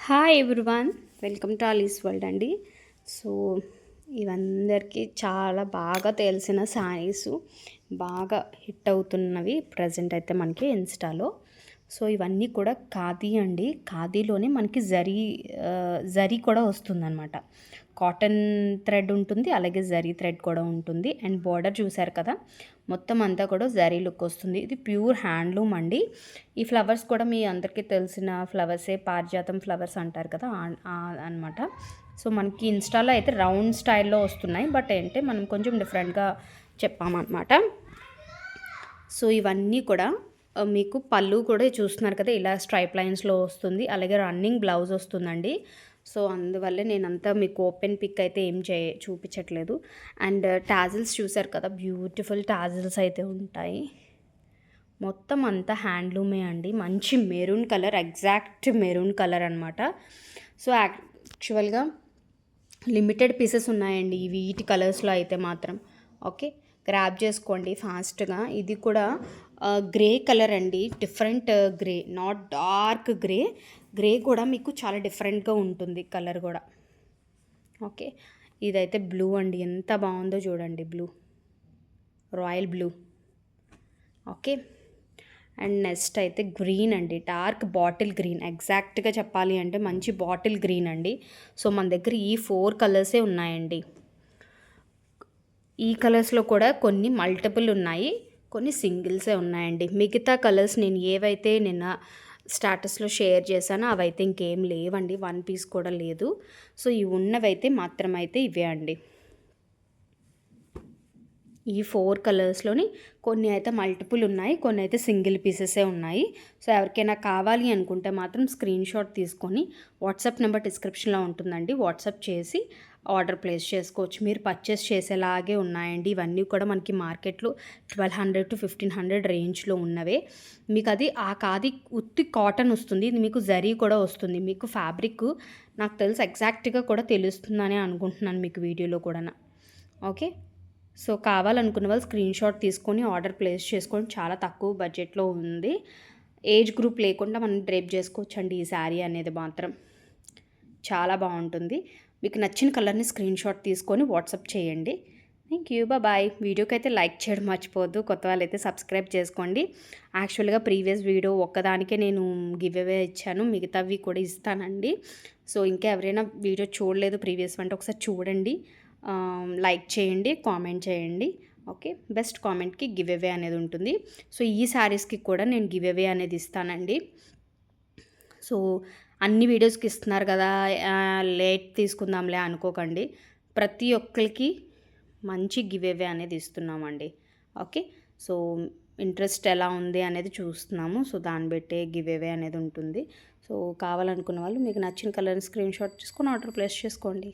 Hi everyone, welcome to Alice world అండి. So ఇవందరికీ చాలా బాగా తెలిసిన శారీస్, బాగా హిట్ అవుతున్నవి ప్రజెంట్ అయితే మనకి ఇన్స్టాలో. సో ఇవన్నీ కూడా ఖాదీ అండి. ఖాదీలోనే మనకి జరీ కూడా వస్తుందన్నమాట. కాటన్ థ్రెడ్ ఉంటుంది, అలాగే జరీ థ్రెడ్ కూడా ఉంటుంది. అండ్ బార్డర్ చూసారు కదా, మొత్తం అంతా కూడా జరీ లుక్ వస్తుంది. ఇది ప్యూర్ హ్యాండ్లూమ్ అండి. ఈ ఫ్లవర్స్ కూడా మీ అందరికీ తెలిసిన ఫ్లవర్సే, పారిజాతం ఫ్లవర్స్ అంటారు కదా అనమాట. సో మనకి ఇన్స్టాలో అయితే రౌండ్ స్టైల్లో వస్తున్నాయి, బట్ ఏంటంటే మనం కొంచెం డిఫరెంట్గా చెప్పామన్నమాట. సో ఇవన్నీ కూడా మీకు పళ్ళు కూడా చూస్తున్నారు కదా, ఇలా స్ట్రైప్ లైన్స్లో వస్తుంది. అలాగే రన్నింగ్ బ్లౌజ్ వస్తుందండి. సో అందువల్ల నేనంతా మీకు ఓపెన్ పిక్ అయితే ఏం చూపించట్లేదు. అండ్ టాజిల్స్ చూసారు కదా, బ్యూటిఫుల్ టాజిల్స్ అయితే ఉంటాయి. మొత్తం అంతా హ్యాండ్లూమే అండి. మంచి maroon colour, exact maroon colour అనమాట. సో యాక్చువల్గా లిమిటెడ్ పీసెస్ ఉన్నాయండి వీటి కలర్స్లో అయితే మాత్రం. ఓకే, గ్రాబ్ చేసుకోండి ఫాస్ట్గా. ఇది కూడా గ్రే కలర్ అండి, different grey, not dark grey. Grey కూడా మీకు చాలా డిఫరెంట్గా ఉంటుంది కలర్ కూడా. ఓకే, ఇదైతే బ్లూ అండి, ఎంత బాగుందో చూడండి, blue, royal blue. Okay, and next అయితే గ్రీన్ అండి, డార్క్ బాటిల్ గ్రీన్. ఎగ్జాక్ట్గా చెప్పాలి అంటే మంచి బాటిల్ గ్రీన్ అండి. సో మన దగ్గర ఈ 4 కలర్సే ఉన్నాయండి. ఈ కలర్స్లో కూడా కొన్ని మల్టిపుల్ ఉన్నాయి, కొన్ని సింగిల్సే ఉన్నాయండి. మిగతా కలర్స్ నేను ఏవైతే నిన్న స్టాటస్లో షేర్ చేశానో అవైతే ఇంకేం లేవండి, 1 పీస్ కూడా లేదు. సో ఇవి ఉన్నవైతే మాత్రమైతే ఇవే అండి. ఈ 4 కలర్స్లోని కొన్ని అయితే మల్టిపుల్ ఉన్నాయి, కొన్ని అయితే సింగిల్ పీసెసే ఉన్నాయి. సో ఎవరికైనా కావాలి అనుకుంటే మాత్రం స్క్రీన్ షాట్ తీసుకొని వాట్సాప్ నెంబర్ డిస్క్రిప్షన్లో ఉంటుందండి, వాట్సాప్ చేసి ఆర్డర్ ప్లేస్ చేసుకోవచ్చు. మీరు పర్చేస్ చేసేలాగే ఉన్నాయండి. ఇవన్నీ కూడా మనకి మార్కెట్లో 1200 to 1500 రేంజ్లో ఉన్నవే. మీకు అది కాది ఉత్తి కాటన్ వస్తుంది, ఇది మీకు జరీ కూడా వస్తుంది. మీకు ఫ్యాబ్రిక్ నాకు తెలిసి ఎగ్జాక్ట్గా కూడా తెలుస్తుందని అనుకుంటున్నాను మీకు వీడియోలో కూడా. ఓకే, సో కావాలనుకున్న వాళ్ళు స్క్రీన్ షాట్ తీసుకొని ఆర్డర్ ప్లేస్ చేసుకొని, చాలా తక్కువ బడ్జెట్లో ఉంది. ఏజ్ గ్రూప్ లేకుండా మనం డ్రేప్ చేసుకోవచ్చండి ఈ శారీ అనేది మాత్రం. చాలా బాగుంటుంది. మీకు నచ్చిన కలర్ని స్క్రీన్ షాట్ తీసుకొని వాట్సాప్ చేయండి. Thank you, bye. వీడియోకి అయితే లైక్ చేయడం మర్చిపోవద్దు. కొత్త వాళ్ళు అయితే సబ్స్క్రైబ్ చేసుకోండి. యాక్చువల్గా ప్రీవియస్ వీడియో ఒక్కదానికే నేను గివ్ అవే ఇచ్చాను, మిగతావి కూడా ఇస్తానండి. సో ఇంకా ఎవరైనా వీడియో చూడలేదు ప్రీవియస్ అంటే ఒకసారి చూడండి, లైక్ చేయండి, కామెంట్ చేయండి. ఓకే, బెస్ట్ కామెంట్కి గివ్ అవే అనేది ఉంటుంది. సో ఈ శారీస్కి కూడా నేను గివ్ అవే అనేది ఇస్తానండి. సో అన్ని వీడియోస్కి ఇస్తున్నారు కదా, లేట్ తీసుకుందాంలే అనుకోకండి. ప్రతి ఒక్కరికి మంచి గివ్ అవే అనేది ఇస్తున్నామండి. ఓకే, సో ఇంట్రెస్ట్ ఎలా ఉంది అనేది చూస్తున్నాము. సో దాన్ని బట్టే గివ్ అవే అనేది ఉంటుంది. సో కావాలనుకున్న వాళ్ళు మీకు నచ్చిన కలర్ని స్క్రీన్ షాట్ తీసుకొని ఆర్డర్ ప్లేస్ చేసుకోండి.